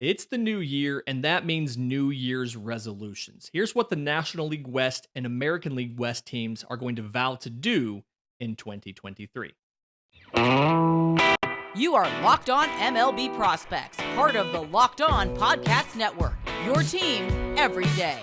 It's the new year, and that means New Year's resolutions. Here's what the National League West and American League West teams are going to vow to do in 2023. You are Locked On MLB Prospects, part of the Locked On Podcast Network. Your team every day.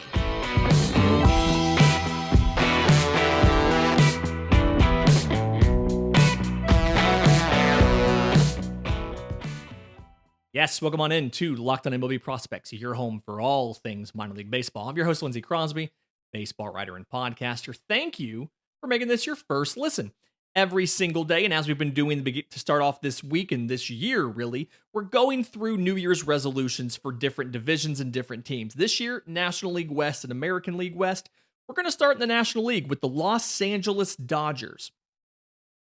Yes, welcome on in to Locked On MLB Prospects, your home for all things minor league baseball. I'm your host, Lindsey Crosby, baseball writer and podcaster. Thank you for making this your first listen every single day. And as we've been doing to start off this week and this year, really, we're going through New Year's resolutions for different divisions and different teams. This year, National League West and American League West. We're going to start in the National League with the Los Angeles Dodgers.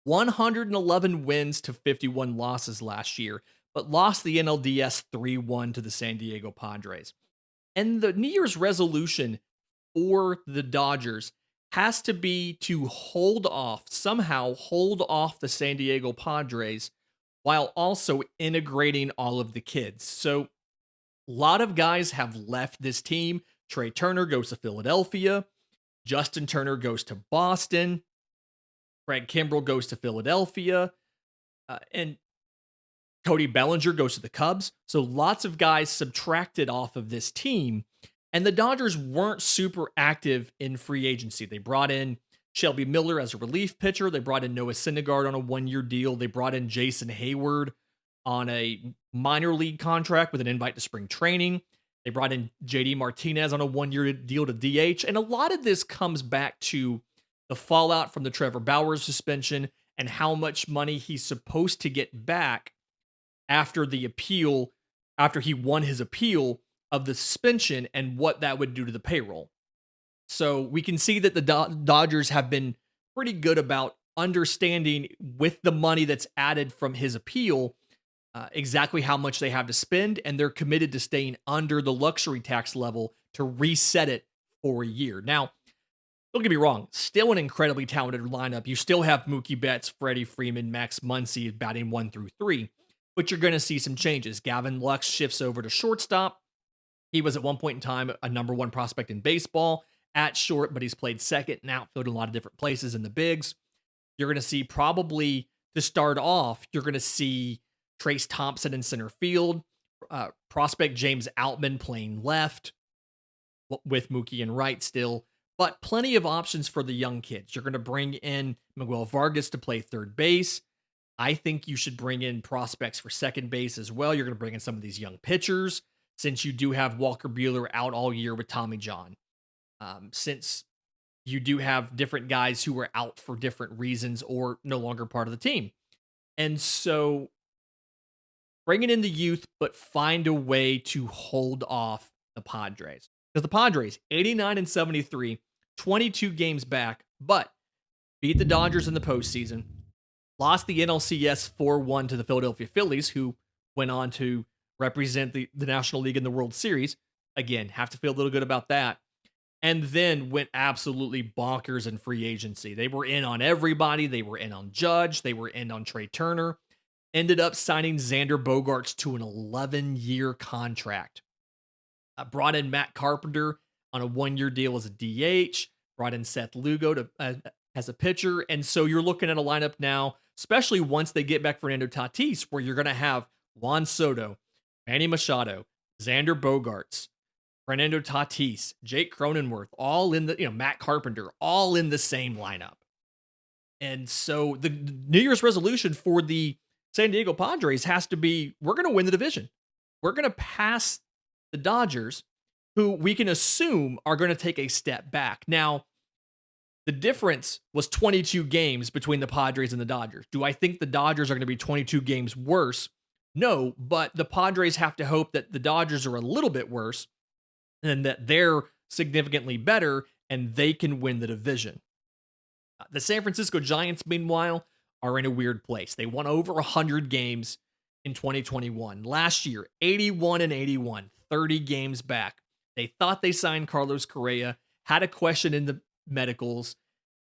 111 wins to 51 losses last year, but lost the NLDS 3-1 to the San Diego Padres. And the New Year's resolution for the Dodgers has to be to somehow hold off the San Diego Padres while also integrating all of the kids. So a lot of guys have left this team. Trey Turner goes to Philadelphia. Justin Turner goes to Boston. Craig Kimbrell goes to Philadelphia. And Cody Bellinger goes to the Cubs. So lots of guys subtracted off of this team. And the Dodgers weren't super active in free agency. They brought in Shelby Miller as a relief pitcher. They brought in Noah Syndergaard on a one-year deal. They brought in Jason Hayward on a minor league contract with an invite to spring training. They brought in JD Martinez on a one-year deal to DH. And a lot of this comes back to the fallout from the Trevor Bauer suspension and how much money he's supposed to get back after he won his appeal of the suspension and what that would do to the payroll. So we can see that the Dodgers have been pretty good about understanding with the money that's added from his appeal, exactly how much they have to spend, and they're committed to staying under the luxury tax level to reset it for a year. Now, don't get me wrong, still an incredibly talented lineup. You still have Mookie Betts, Freddie Freeman, Max Muncy batting 1 through 3. But you're going to see some changes. Gavin Lux shifts over to shortstop. He was at one point in time a number one prospect in baseball at short, but he's played second and outfield in a lot of different places in the bigs. You're going to see probably to start off, you're going to see Trace Thompson in center field, prospect James Outman playing left with Mookie and right still, but plenty of options for the young kids. You're going to bring in Miguel Vargas to play third base. I think you should bring in prospects for second base as well. You're going to bring in some of these young pitchers since you do have Walker Buehler out all year with Tommy John. Since you do have different guys who are out for different reasons or no longer part of the team. And so bringing in the youth, but find a way to hold off the Padres. Because the Padres, 89-73, 22 games back, but beat the Dodgers in the postseason. Lost the NLCS 4-1 to the Philadelphia Phillies, who went on to represent the National League in the World Series. Again, have to feel a little good about that. And then went absolutely bonkers in free agency. They were in on everybody. They were in on Judge. They were in on Trey Turner. Ended up signing Xander Bogaerts to an 11-year contract. Brought in Matt Carpenter on a one-year deal as a DH. Brought in Seth Lugo as a pitcher. And so you're looking at a lineup now, especially once they get back Fernando Tatis, where you're going to have Juan Soto, Manny Machado, Xander Bogaerts, Fernando Tatis, Jake Cronenworth, all in the, Matt Carpenter, all in the same lineup. And so the New Year's resolution for the San Diego Padres has to be, we're going to win the division. We're going to pass the Dodgers, who we can assume are going to take a step back. Now, the difference was 22 games between the Padres and the Dodgers. Do I think the Dodgers are going to be 22 games worse? No, but the Padres have to hope that the Dodgers are a little bit worse and that they're significantly better and they can win the division. The San Francisco Giants, meanwhile, are in a weird place. They won over 100 games in 2021. Last year, 81-81, 30 games back. They thought they signed Carlos Correa, had a question in the medicals,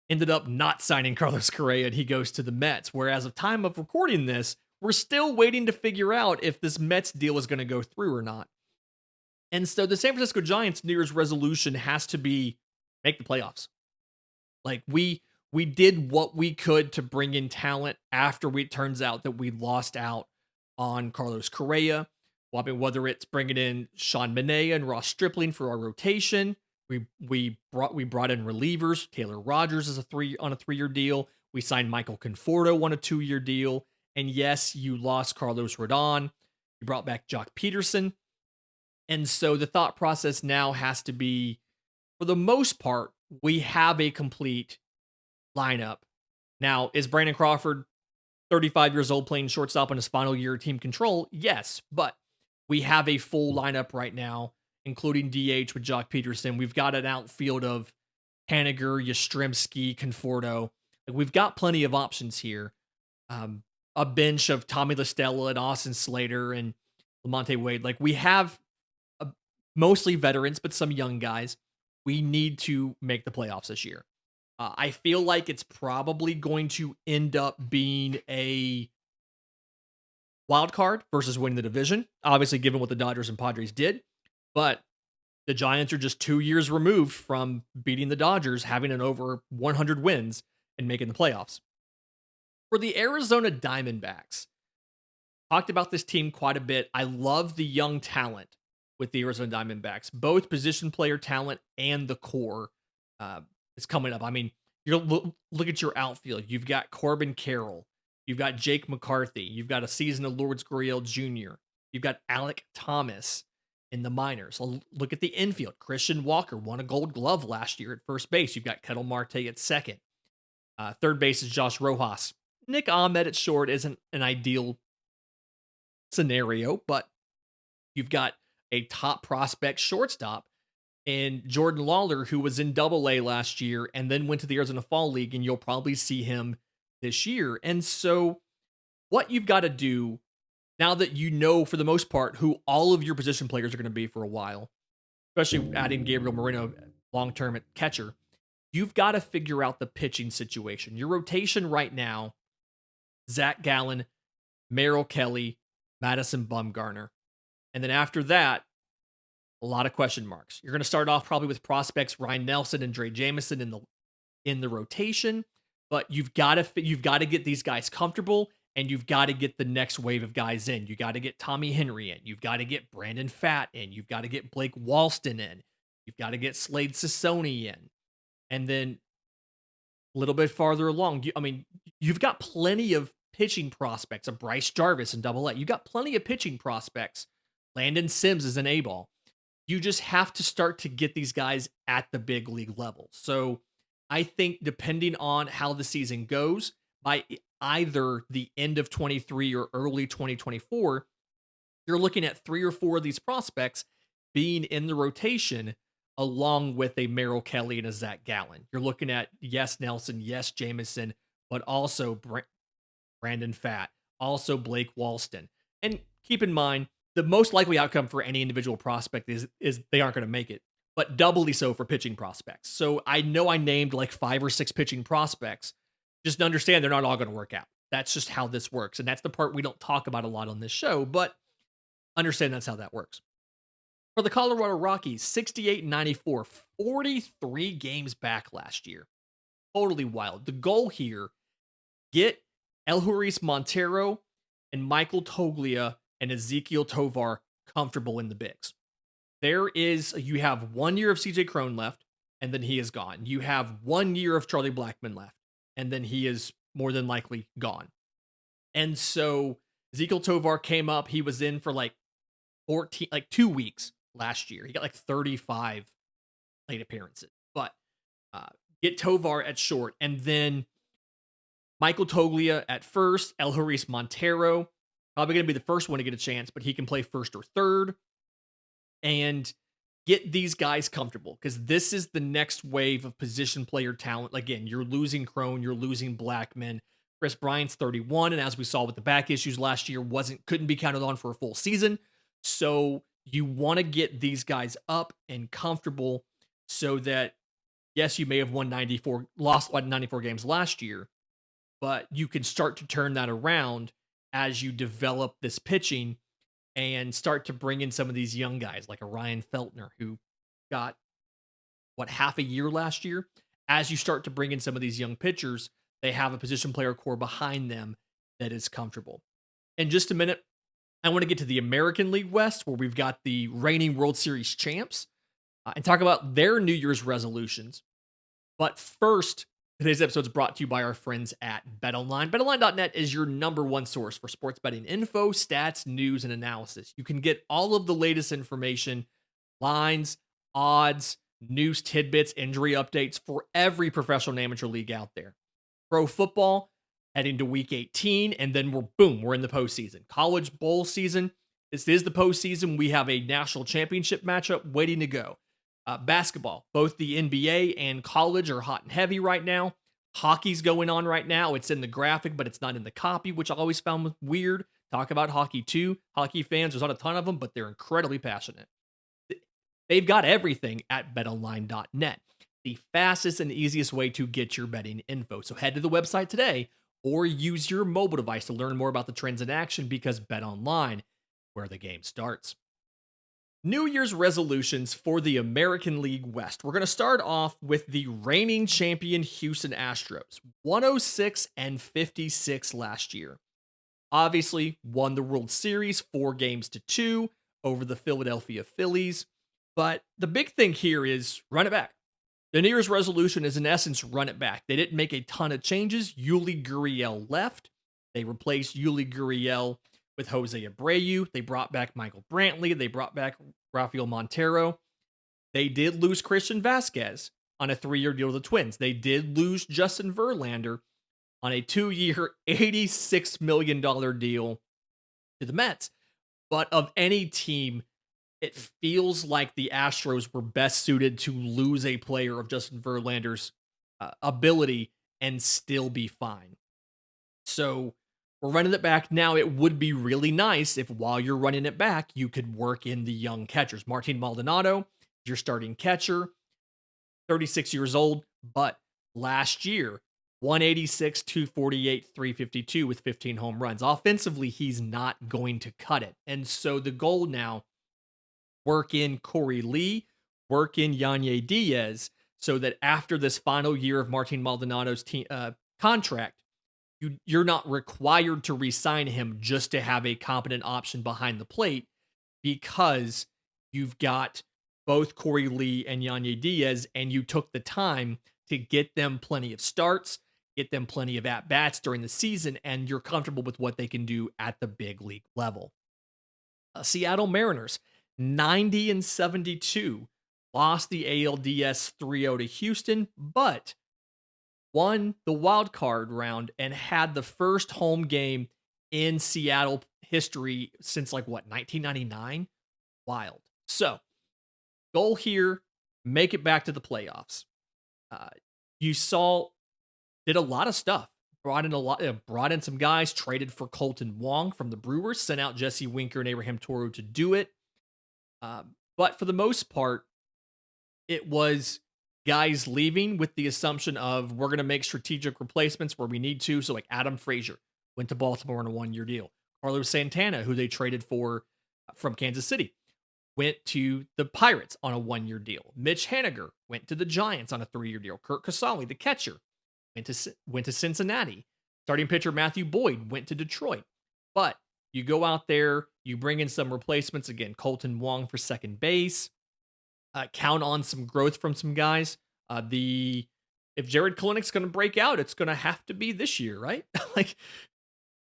ended up not signing Carlos Correa, and he goes to the Mets. Whereas at time of recording this, we're still waiting to figure out if this Mets deal is going to go through or not. And so the San Francisco Giants' New Year's resolution has to be make the playoffs. Like we did what we could to bring in talent after it turns out that we lost out on Carlos Correa. Well, I mean, whether it's bringing in Sean Manaea and Ross Stripling for our rotation, we brought in relievers. Taylor Rogers is on a 3-year deal. We signed Michael Conforto on a 2-year deal. And yes, you lost Carlos Rodon. You brought back Jock Peterson. And so the thought process now has to be, for the most part, we have a complete lineup. Now, is Brandon Crawford 35 years old playing shortstop in his final year of team control? Yes, but we have a full lineup right now, including DH with Jock Peterson. We've got an outfield of Haniger, Yastrzemski, Conforto. Like, we've got plenty of options here. A bench of Tommy LaStella and Austin Slater and Lamonte Wade. Like, we have mostly veterans, but some young guys. We need to make the playoffs this year. I feel like it's probably going to end up being a wild card versus winning the division, obviously, given what the Dodgers and Padres did. But the Giants are just 2 years removed from beating the Dodgers, having an over 100 wins, and making the playoffs. For the Arizona Diamondbacks, talked about this team quite a bit. I love the young talent with the Arizona Diamondbacks, both position player talent and the core is coming up. I mean, look at your outfield. You've got Corbin Carroll. You've got Jake McCarthy. You've got a season of Lourdes Gurriel Jr. You've got Alec Thomas in the minors. So look at the infield. Christian Walker won a Gold Glove last year at first base. You've got Ketel Marte at second. Third base is Josh Rojas. Nick Ahmed at short isn't an ideal scenario, but you've got a top prospect shortstop in Jordan Lawler, who was in Double-A last year and then went to the Arizona Fall League, and you'll probably see him this year. And so what you've got to do, now that you know for the most part who all of your position players are going to be for a while, especially adding Gabriel Moreno long-term at catcher, you've got to figure out the pitching situation. Your rotation right now, Zach Gallen, Merrill Kelly, Madison Bumgarner. And then after that, a lot of question marks. You're going to start off probably with prospects Ryan Nelson and Dre Jameson in the rotation, but you've got to get these guys comfortable, and you've got to get the next wave of guys in. You got to get Tommy Henry in. You've got to get Brandon Pfaadt in. You've got to get Blake Walston in. You've got to get Slade Sassoni in. And then a little bit farther along, you've got plenty of pitching prospects, a Bryce Jarvis in Double-A. You've got plenty of pitching prospects. Landon Sims is an A-ball. You just have to start to get these guys at the big league level. So I think depending on how the season goes, by either the end of 23 or early 2024, you're looking at 3 or 4 of these prospects being in the rotation along with a Merrill Kelly and a Zach Gallen. You're looking at, yes, Nelson, yes, Jameson, but also Brandon Pfaadt, also Blake Walston. And keep in mind, the most likely outcome for any individual prospect is they aren't going to make it, but doubly so for pitching prospects. So I know I named like 5 or 6 pitching prospects. Just understand they're not all going to work out. That's just how this works. And that's the part we don't talk about a lot on this show, but understand that's how that works. For the Colorado Rockies, 68-94, 43 games back last year. Totally wild. The goal here, get Elhuris Montero and Michael Toglia and Ezekiel Tovar comfortable in the bigs. You have 1 year of CJ Cron left, and then he is gone. You have 1 year of Charlie Blackmon left, and then he is more than likely gone. And so Ezekiel Tovar came up. He was in for like 2 weeks last year. He got like 35 plate appearances. But get Tovar at short, and then Michael Toglia at first, Elhuris Montero, probably going to be the first one to get a chance, but he can play first or third. And get these guys comfortable, because this is the next wave of position player talent. Again, you're losing Cron, you're losing Blackmon. Chris Bryant's 31, and as we saw with the back issues last year, couldn't be counted on for a full season. So you want to get these guys up and comfortable so that, yes, you may have lost 94 games last year, but you can start to turn that around as you develop this pitching and start to bring in some of these young guys like a Ryan Feltner who got half a year last year. As you start to bring in some of these young pitchers, they have a position player core behind them that is comfortable. In just a minute, I want to get to the American League West, where we've got the reigning World Series champs, and talk about their New Year's resolutions. But first, today's episode is brought to you by our friends at BetOnline. BetOnline.net is your number one source for sports betting info, stats, news, and analysis. You can get all of the latest information, lines, odds, news tidbits, injury updates for every professional and amateur league out there. Pro football heading to week 18, and then we're in the postseason. College bowl season. This is the postseason. We have a national championship matchup waiting to go. Basketball, both the NBA and college are hot and heavy right now. Hockey's going on right now. It's in the graphic, but it's not in the copy, which I always found weird. Talk about hockey too. Hockey fans, there's not a ton of them, but they're incredibly passionate. They've got everything at betonline.net, the fastest and easiest way to get your betting info. So head to the website today or use your mobile device to learn more about the trends in action, because BetOnline, where the game starts. New Year's resolutions for the American League West. We're going to start off with the reigning champion Houston Astros, 106-56 last year. Obviously, won the World Series 4-2 over the Philadelphia Phillies. But the big thing here is run it back. The New Year's resolution is, in essence, run it back. They didn't make a ton of changes. Yuli Gurriel left. They replaced Yuli Gurriel with Jose Abreu. They brought back Michael Brantley. They brought back Rafael Montero. They did lose Christian Vasquez on a 3-year deal with the Twins. They did lose Justin Verlander on a 2-year, $86 million deal to the Mets. But of any team, it feels like the Astros were best suited to lose a player of Justin Verlander's ability and still be fine. So we're running it back. Now, it would be really nice if while you're running it back, you could work in the young catchers. Martin Maldonado, your starting catcher, 36 years old, but last year, 186, 248, 352 with 15 home runs. Offensively, he's not going to cut it. And so the goal now, work in Corey Lee, work in Yanye Diaz, so that after this final year of Martin Maldonado's contract, you're not required to re-sign him just to have a competent option behind the plate, because you've got both Corey Lee and Yanye Diaz, and you took the time to get them plenty of starts, get them plenty of at-bats during the season, and you're comfortable with what they can do at the big league level. Seattle Mariners, 90-72, lost the ALDS 3-0 to Houston, but won the wild card round and had the first home game in Seattle history since 1999. Wild. So, goal here, make it back to the playoffs. You saw, did a lot of stuff. Brought in some guys, traded for Colton Wong from the Brewers, sent out Jesse Winker and Abraham Toro to do it. But for the most part, it was guys leaving with the assumption of, we're going to make strategic replacements where we need to. So like Adam Frazier went to Baltimore on a 1-year deal. Carlos Santana, who they traded for from Kansas City, went to the Pirates on a 1-year deal. Mitch Haniger went to the Giants on a 3-year deal. Kurt Casale, the catcher, went to Cincinnati. Starting pitcher Matthew Boyd went to Detroit. But you go out there, you bring in some replacements. Again, Colton Wong for second base. Count on some growth from some guys. If Jared Kalenich's going to break out, it's going to have to be this year, right?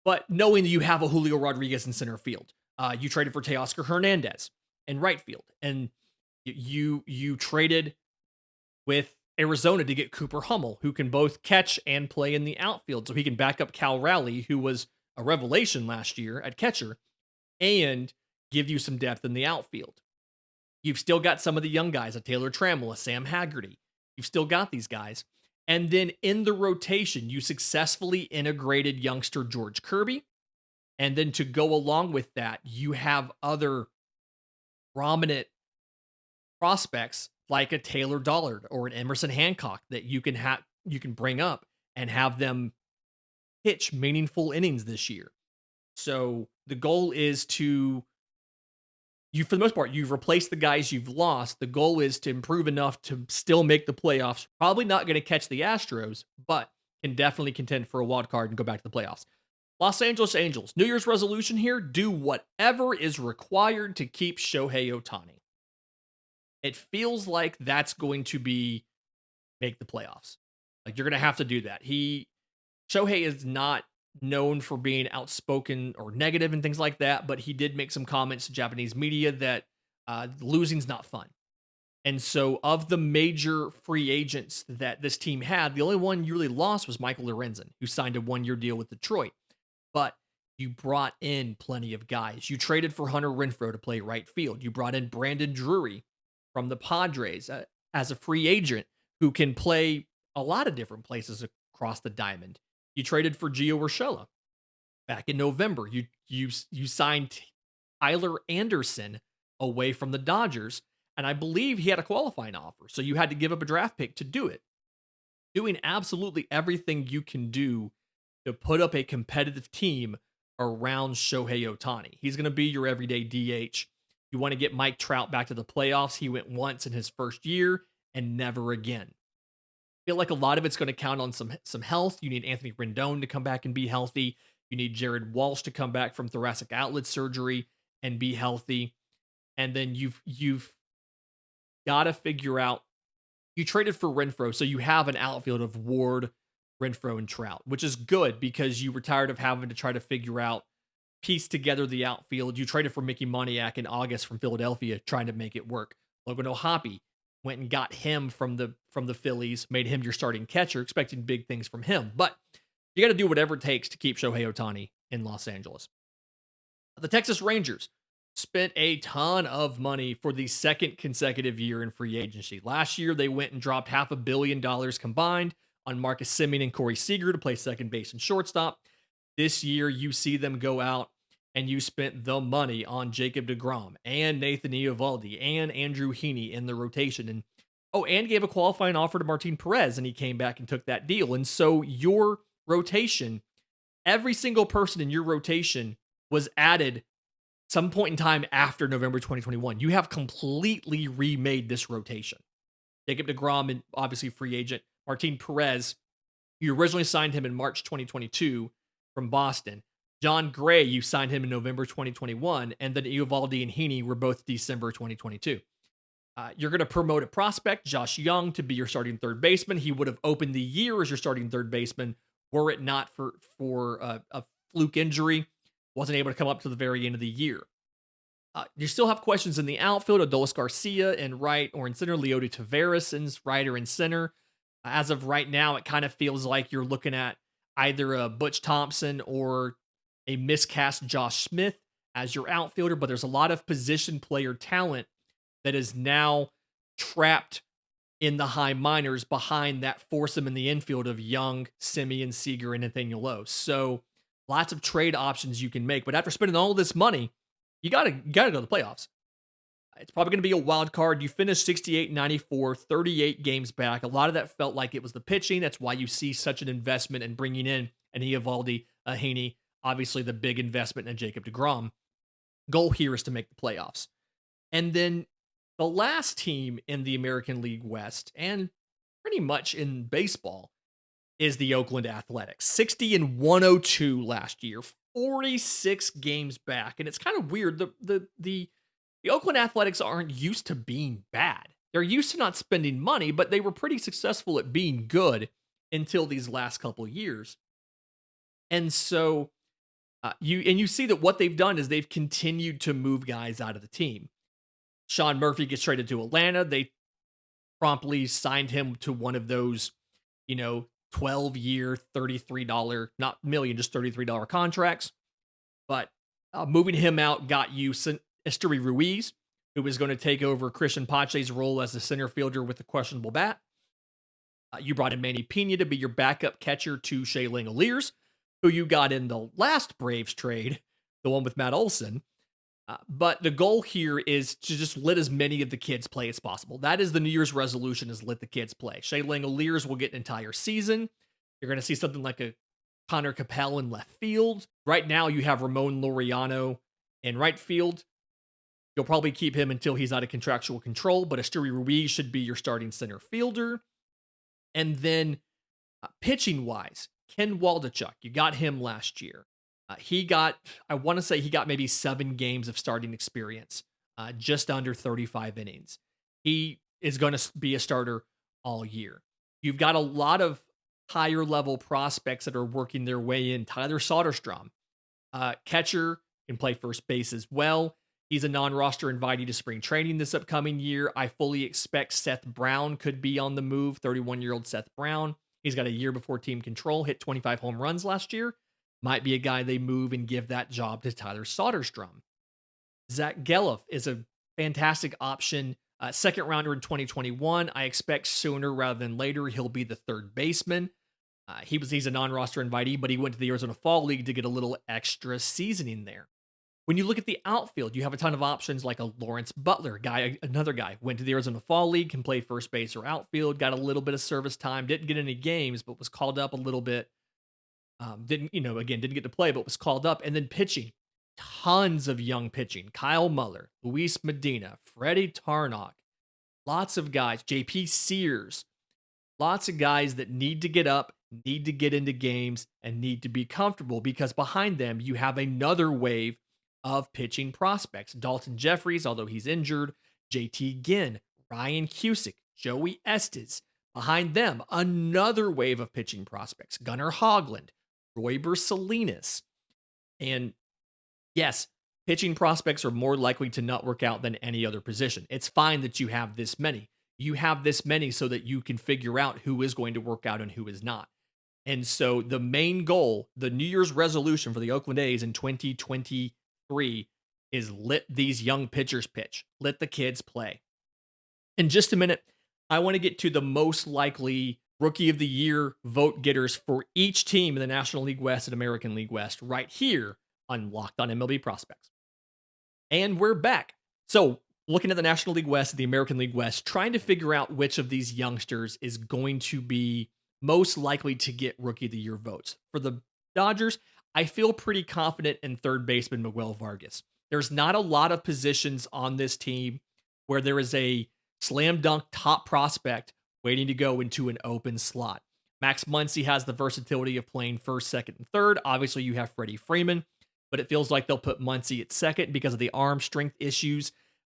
But knowing that you have a Julio Rodriguez in center field, you traded for Teoscar Hernandez in right field, and you traded with Arizona to get Cooper Hummel, who can both catch and play in the outfield, so he can back up Cal Raleigh, who was a revelation last year at catcher, and give you some depth in the outfield. You've still got some of the young guys, a Taylor Trammell, a Sam Haggerty. You've still got these guys. And then in the rotation, you successfully integrated youngster George Kirby. And then to go along with that, you have other prominent prospects like a Taylor Dollard or an Emerson Hancock that you can bring up and have them pitch meaningful innings this year. So the goal is to for the most part, you've replaced the guys you've lost. The goal is to improve enough to still make the playoffs. Probably not going to catch the Astros, but can definitely contend for a wild card and go back to the playoffs. Los Angeles Angels, New Year's resolution here, do whatever is required to keep Shohei Ohtani. It feels like that's going to be make the playoffs. Like, you're going to have to do that. Shohei is not known for being outspoken or negative and things like that, but he did make some comments to Japanese media that losing's not fun. And so, of the major free agents that this team had, the only one you really lost was Michael Lorenzen, who signed a 1-year deal with Detroit. But you brought in plenty of guys. You traded for Hunter Renfroe to play right field. You brought in Brandon Drury from the Padres as a free agent who can play a lot of different places across the diamond. You traded for Gio Urshela back in November. You signed Tyler Anderson away from the Dodgers, and I believe he had a qualifying offer, so you had to give up a draft pick to do it. Doing absolutely everything you can do to put up a competitive team around Shohei Ohtani. He's going to be your everyday DH. You want to get Mike Trout back to the playoffs. He went once in his first year and never again. I feel like a lot of it's going to count on some health. You need Anthony Rendon to come back and be healthy. You need Jared Walsh to come back from thoracic outlet surgery and be healthy. And then you've got to figure out, you traded for Renfroe, so you have an outfield of Ward, Renfroe, and Trout, which is good because you were tired of having to try to figure out, piece together the outfield. You traded for Mickey Moniak in August from Philadelphia, trying to make it work. Logan O'Hoppe went and got him from the Phillies, made him your starting catcher, expecting big things from him. But you got to do whatever it takes to keep Shohei Ohtani in Los Angeles. The Texas Rangers spent a ton of money for the second consecutive year in free agency. Last year, they went and dropped $500 million combined on Marcus Semien and Corey Seager to play second base and shortstop. This year, you see them go out and you spent the money on Jacob deGrom and Nathan Eovaldi and Andrew Heaney in the rotation. And gave a qualifying offer to Martin Perez, and he came back and took that deal. And so your rotation, every single person in your rotation was added some point in time after November 2021. You have completely remade this rotation. Jacob deGrom, and obviously free agent. Martin Perez, you originally signed him in March 2022 from Boston. John Gray, you signed him in November 2021, and then Eovaldi and Heaney were both December 2022. You're going to promote a prospect, Josh Young, to be your starting third baseman. He would have opened the year as your starting third baseman were it not for a fluke injury. Wasn't able to come up to the very end of the year. You still have questions in the outfield. Adolis Garcia in right or in center. Leody Taveras in right or in center. As of right now, it kind of feels like you're looking at either a Butch Thompson or a miscast Josh Smith as your outfielder, but there's a lot of position player talent that is now trapped in the high minors behind that foursome in the infield of Young, Semien, Seager, and Nathaniel Lowe. So lots of trade options you can make, but after spending all this money, you gotta go to the playoffs. It's probably going to be a wild card. You finished 68-94, 38 games back. A lot of that felt like it was the pitching. That's why you see such an investment in bringing in an Eovaldi, a Heaney, obviously the big investment in Jacob deGrom. Goal here is to make the playoffs. And then the last team in the American League West, and pretty much in baseball, is the Oakland Athletics. 60-102 last year, 46 games back. And it's kind of weird. The Oakland Athletics aren't used to being bad. They're used to not spending money, but they were pretty successful at being good until these last couple of years. And so you see that what they've done is they've continued to move guys out of the team. Sean Murphy gets traded to Atlanta. They promptly signed him to one of those, 12-year, $33, not million, just $33 contracts. But moving him out got you Esteury Ruiz, who was going to take over Christian Pache's role as the center fielder with a questionable bat. You brought in Manny Pena to be your backup catcher to Shea Langoliers, who you got in the last Braves trade, the one with Matt Olson. But the goal here is to just let as many of the kids play as possible. That is the New Year's resolution, is let the kids play. Shea Langoliers will get an entire season. You're going to see something like a Connor Capel in left field. Right now, you have Ramon Laureano in right field. You'll probably keep him until he's out of contractual control, but Asturi Ruiz should be your starting center fielder. And then pitching wise, Ken Waldachuk, you got him last year. I want to say he got maybe 7 games of starting experience, just under 35 innings. He is going to be a starter all year. You've got a lot of higher level prospects that are working their way in. Tyler Soderstrom, catcher, can play first base as well. He's a non-roster invitee to spring training this upcoming year. I fully expect Seth Brown could be on the move. 31-year-old Seth Brown. He's got a year before team control, hit 25 home runs last year. Might be a guy they move and give that job to Tyler Soderstrom. Zach Geloff is a fantastic option. Second rounder in 2021. I expect sooner rather than later he'll be the third baseman. He's a non-roster invitee, but he went to the Arizona Fall League to get a little extra seasoning there. When you look at the outfield, you have a ton of options like a Lawrence Butler guy, another guy, went to the Arizona Fall League, can play first base or outfield, got a little bit of service time, didn't get any games, but was called up a little bit. Didn't get to play, but was called up. And then pitching, tons of young pitching. Kyle Muller, Luis Medina, Freddie Tarnok, lots of guys, JP Sears, lots of guys that need to get up, need to get into games, and need to be comfortable because behind them, you have another wave of pitching prospects. Dalton Jeffries, although he's injured, JT Ginn, Ryan Cusick, Joey Estes. Behind them, another wave of pitching prospects. Gunnar Hoglund, Royber Salinas. And yes, pitching prospects are more likely to not work out than any other position. It's fine that you have this many. You have this many so that you can figure out who is going to work out and who is not. And so the main goal, the New Year's resolution for the Oakland A's in 2023 is let these young pitchers pitch. Let the kids play. In just a minute, I want to get to the most likely Rookie of the Year vote getters for each team in the National League West and American League West right here on Locked On MLB Prospects. And we're back. So looking at the National League West and the American League West, trying to figure out which of these youngsters is going to be most likely to get Rookie of the Year votes. For the Dodgers, I feel pretty confident in third baseman Miguel Vargas. There's not a lot of positions on this team where there is a slam dunk top prospect waiting to go into an open slot. Max Muncy has the versatility of playing first, second, and third. Obviously, you have Freddie Freeman, but it feels like they'll put Muncy at second because of the arm strength issues.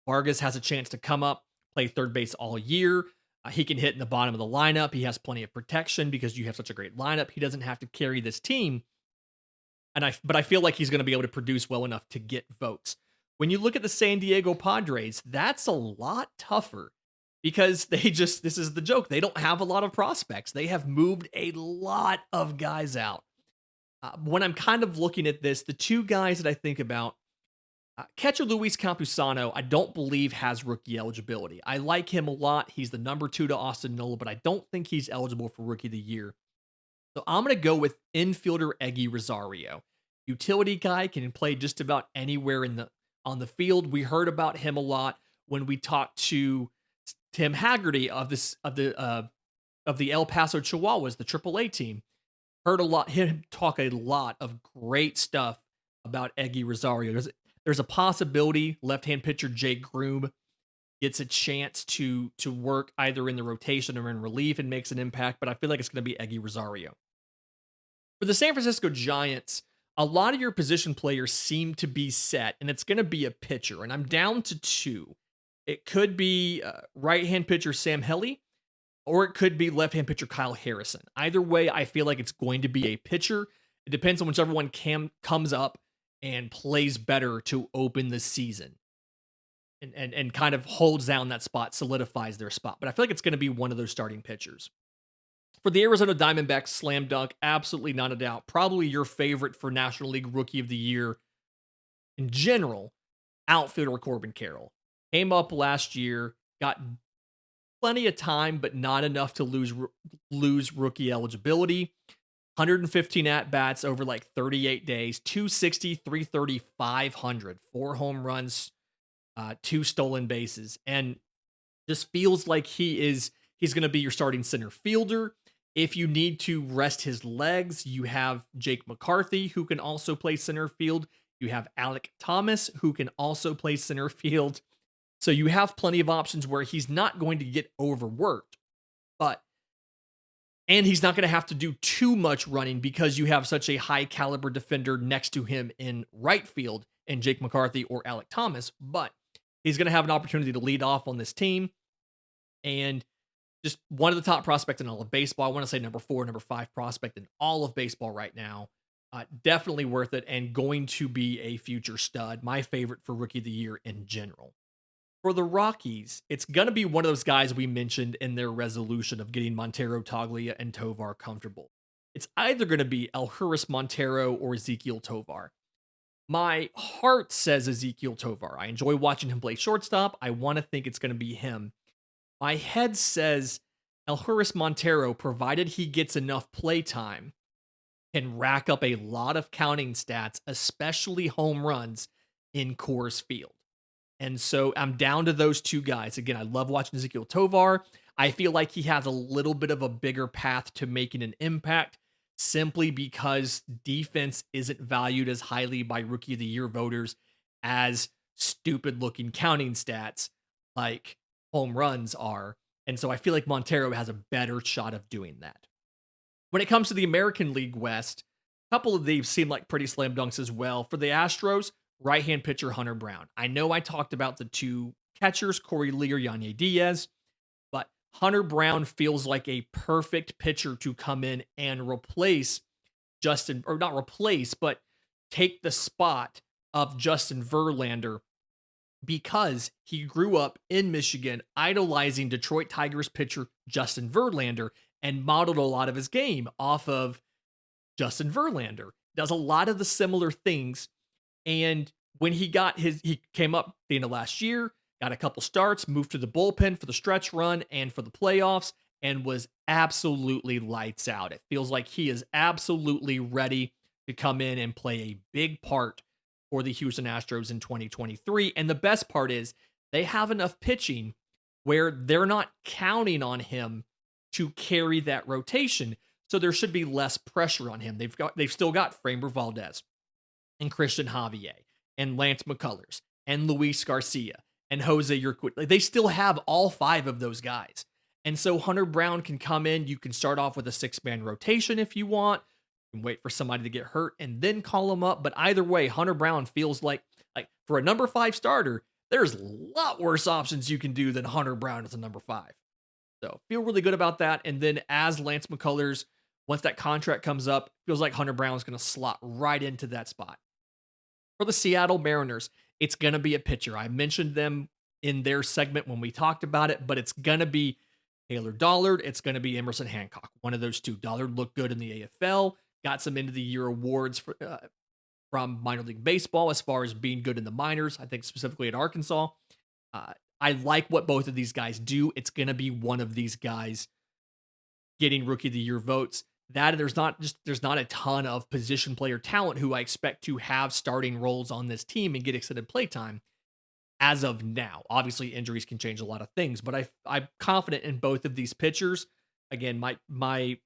Vargas has a chance to come up, play third base all year. He can hit in the bottom of the lineup. He has plenty of protection because you have such a great lineup. He doesn't have to carry this team. But I feel like he's going to be able to produce well enough to get votes. When you look at the San Diego Padres, that's a lot tougher because this is the joke. They don't have a lot of prospects. They have moved a lot of guys out. When I'm kind of looking at this, the two guys that I think about, catcher Luis Campusano, I don't believe has rookie eligibility. I like him a lot. He's the number 2 to Austin Nola, but I don't think he's eligible for Rookie of the Year. So I'm going to go with infielder Eggy Rosario. Utility guy, can play just about anywhere on the field. We heard about him a lot when we talked to Tim Haggerty of the El Paso Chihuahuas, the AAA team. Heard him talk a lot of great stuff about Eggy Rosario. There's a possibility left-hand pitcher Jake Groom gets a chance to work either in the rotation or in relief and makes an impact, but I feel like it's going to be Eggy Rosario. For the San Francisco Giants, a lot of your position players seem to be set, and it's going to be a pitcher, and I'm down to 2. It could be right-hand pitcher Sam Helly, or it could be left-hand pitcher Kyle Harrison. Either way, I feel like it's going to be a pitcher. It depends on whichever one comes up and plays better to open the season and kind of holds down that spot, solidifies their spot. But I feel like it's going to be one of those starting pitchers. For the Arizona Diamondbacks, slam dunk, absolutely not a doubt. Probably your favorite for National League Rookie of the Year in general, outfielder Corbin Carroll. Came up last year, got plenty of time, but not enough to lose rookie eligibility. 115 at-bats over like 38 days, 260, 330, 500, 4 home runs, 2 stolen bases, and just feels like he's going to be your starting center fielder. If you need to rest his legs, you have Jake McCarthy, who can also play center field You have Alec Thomas, who can also play center field. So you have plenty of options where he's not going to get overworked, but and he's not going to have to do too much running because you have such a high caliber defender next to him in right field in Jake McCarthy or Alec Thomas. But he's going to have an opportunity to lead off on this team. And just one of the top prospects in all of baseball. I want to say number 4, number 5 prospect in all of baseball right now. Definitely worth it and going to be a future stud. My favorite for rookie of the year in general. For the Rockies, it's going to be one of those guys we mentioned in their resolution of getting Montero, Toglia, and Tovar comfortable. It's either going to be Elhuris Montero or Ezequiel Tovar. My heart says Ezequiel Tovar. I enjoy watching him play shortstop. I want to think it's going to be him. My head says Elhuris Montero, provided he gets enough play time, can rack up a lot of counting stats, especially home runs in Coors Field. And so I'm down to those two guys. Again, I love watching Ezequiel Tovar. I feel like he has a little bit of a bigger path to making an impact simply because defense isn't valued as highly by Rookie of the Year voters as stupid looking counting stats like home runs are. And so I feel like Montero has a better shot of doing that. When it comes to the American League West, a couple of these seem like pretty slam dunks as well. For the Astros, right-hand pitcher Hunter Brown. I know I talked about the two catchers, Corey Lee or Yandy Diaz, but Hunter Brown feels like a perfect pitcher to come in and replace Justin, or not replace, but take the spot of Justin Verlander because he grew up in Michigan idolizing Detroit Tigers pitcher Justin Verlander and modeled a lot of his game off of Justin Verlander. Does a lot of the similar things. And when he came up the end of last year, got a couple starts, moved to the bullpen for the stretch run and for the playoffs, and was absolutely lights out. It feels like he is absolutely ready to come in and play a big part for the Houston Astros in 2023. And the best part is they have enough pitching where they're not counting on him to carry that rotation. So there should be less pressure on him. They've still got Framber Valdez and Christian Javier and Lance McCullers and Luis Garcia and Jose Urquidy. They still have all 5 of those guys. And so Hunter Brown can come in. You can start off with a 6-man rotation if you want. You can wait for somebody to get hurt and then call him up. But either way, Hunter Brown feels like for a number 5 starter, there's a lot worse options you can do than Hunter Brown as a number 5. So feel really good about that. And then as Lance McCullers, once that contract comes up, feels like Hunter Brown is going to slot right into that spot. For the Seattle Mariners, it's going to be a pitcher. I mentioned them in their segment when we talked about it, but it's going to be Taylor Dollard. It's going to be Emerson Hancock. One of those two. Dollard looked good in the AFL, got some end of the year awards from minor league baseball as far as being good in the minors, I think specifically at Arkansas. I like what both of these guys do. It's going to be one of these guys getting Rookie of the Year votes. That there's not a ton of position player talent who I expect to have starting roles on this team and get extended play time as of now. Obviously, injuries can change a lot of things, but I'm confident in both of these pitchers. Again, the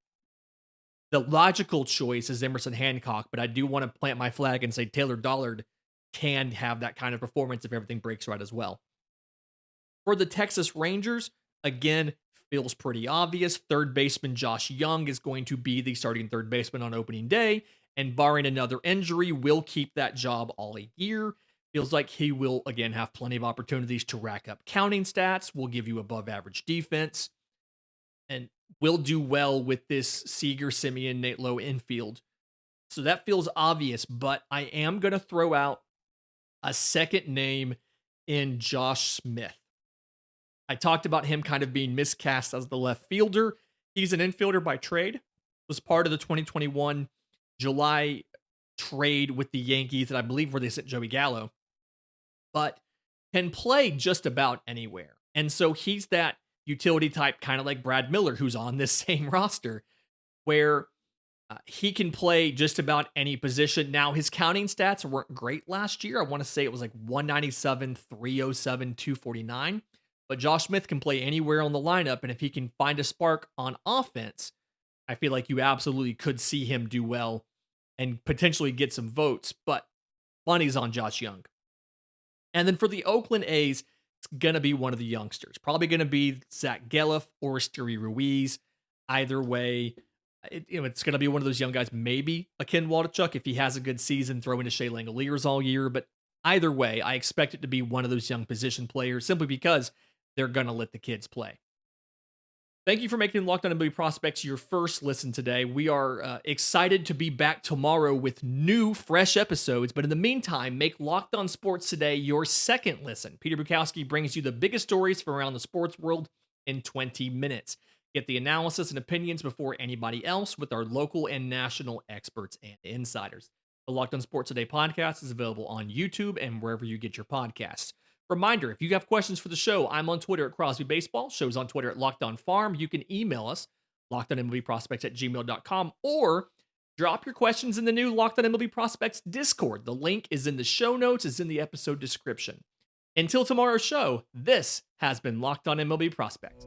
logical choice is Emerson Hancock, but I do want to plant my flag and say Taylor Dollard can have that kind of performance if everything breaks right as well. For the Texas Rangers, again, feels pretty obvious. Third baseman Josh Young is going to be the starting third baseman on opening day, and barring another injury, will keep that job all year. Feels like he will, again, have plenty of opportunities to rack up counting stats, will give you above average defense, and will do well with this Seager, Simeon, Nate Lowe infield. So that feels obvious, but I am going to throw out a second name in Josh Smith. I talked about him kind of being miscast as the left fielder. He's an infielder by trade. Was part of the 2021 July trade with the Yankees that I believe where they sent Joey Gallo, but can play just about anywhere. And so he's that utility type, kind of like Brad Miller, who's on this same roster, where he can play just about any position. Now, his counting stats weren't great last year. I want to say it was like 197, 307, 249. But Josh Smith can play anywhere on the lineup, and if he can find a spark on offense, I feel like you absolutely could see him do well and potentially get some votes. But Money's on Josh Young. And then for the Oakland A's, it's going to be one of the youngsters. Probably going to be Zach Galliff or Stewie Ruiz. Either way, it's going to be one of those young guys, maybe a Ken Waldichuk if he has a good season, throwing to Shea Langoliers all year. But either way, I expect it to be one of those young position players simply because they're going to let the kids play. Thank you for making Locked On MLB Prospects your first listen today. We are excited to be back tomorrow with new, fresh episodes. But in the meantime, make Locked On Sports Today your second listen. Peter Bukowski brings you the biggest stories from around the sports world in 20 minutes. Get the analysis and opinions before anybody else with our local and national experts and insiders. The Locked On Sports Today podcast is available on YouTube and wherever you get your podcasts. Reminder, if you have questions for the show, I'm on Twitter at Crosby Baseball. Show's on Twitter at Locked On Farm. You can email us, lockedonmlbprospects@gmail.com, or drop your questions in the new Locked On MLB Prospects Discord. The link is in the show notes, is in the episode description. Until tomorrow's show, this has been Locked On MLB Prospects.